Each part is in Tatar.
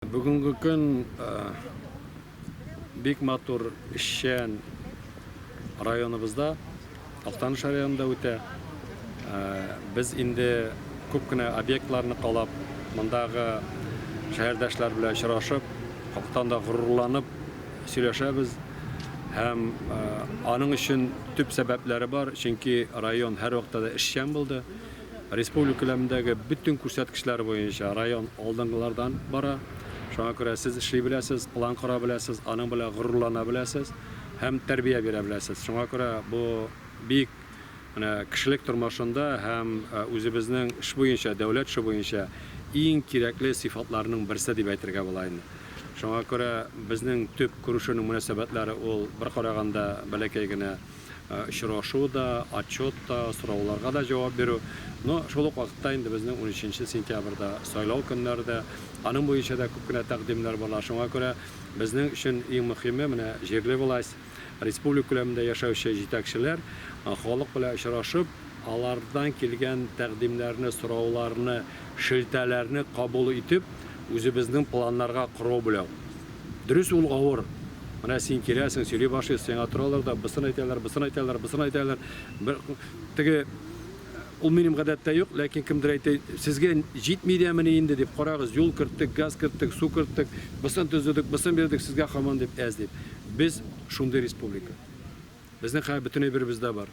Бүгінгі күн бик матур ішшен районыбызда, Актаныш районында өте. Біз инде көп кенә объектларны қалап, мондағы шәһәрдәшләр белән очрашып, Актанда горурланып сөйләшәбез. Һәм аның өчен төп сәбәпләре бар, чөнки район һәр вакытта эшчән булды. Республика күләмендәге бөтен күрсәткечләр буенча район алдынгылардан бара. Шуңа күрә сез эшли беләсез, план кора беләсез, аның белән горурлана беләсез һәм тәрбия бирә беләсез. Шуңа күрә бу бик кешелек тормышында һәм үзебезнең эш буенча, дәүләт эше буенча иң кирәкле сыйфатларның берсе дип әйтергә була инде. Шуңа күрә безнең төп күрешүнең мөнәсәбәтләре ул бер караганда бәләкәй генә очрашу да, отчет та, сорауларга да җавап бирү. Но шул ук вакытта инде безнең 13 сентябрьдә сайлау көннәрендә аның буенча да күп кенә тәкъдимнәр бар. Шуңа күрә безнең өчен иң мөһиме менә җирле власть, республика күләмендә яшәүче җитәкчеләр халык белән очрашып, алардан килгән тәкъдимнәрне, сорауларны, шелтәләрне кабул итеп, үзебезнең планнарга кору белән. Дөрес ул авыр. Менә син киләсең, сөйли башлыйсың, сиңа торалар да, бысын әйтәләр. Теге ул минем гадәттә юк, ләкин кемдер әйтә, сезгә җитми дәмени инде дип карагыз, юл керттек, газ керттек, су керттек, бысын төзедек, бысын бирдек сезгә һаман дип әз дип. Без шундый республика. Безнең һәр бөтенләй беребездә бар.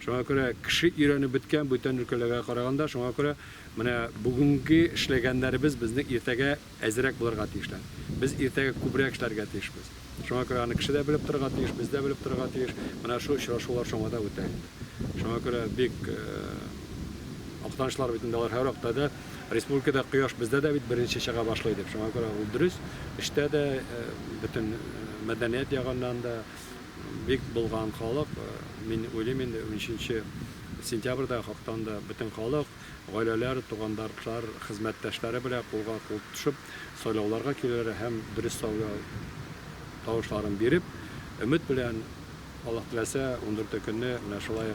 Шуңа күрә кеше өйрәнеп беткән бүтән өлкәләргә караганда, шуңа күрә менә бүгенге эшләгәннәребез безнең иртәгә әзрәк булырга тиешләр. Без иртәгә күбрәк эшләргә тиешбез. Шуңа күрә аны кеше дә белеп торырга тиеш, без дә белеп торырга тиеш. Менә шу очрашулар шуңа да үтә. Шуңа күрә бик Актанышлар бит инде алар һәр вакытта да республикада кояш бездә дә бит беренче чыга башлый дип. Шуңа күрә ул дөрес. Эштә дә бөтен мәдәният ягыннан да бик булган халык. Мин уйлыйм инде 13 сентябрьдә Актанда бөтен халык, гаиләләр, тугандашлар, хезмәттәшләре белән кулга-кул төшеп, сайлауларга киләләр һәм дөрес сайлау тавышларын биреп, өмет белән Аллаһ теләсә 14 көнне менә шулай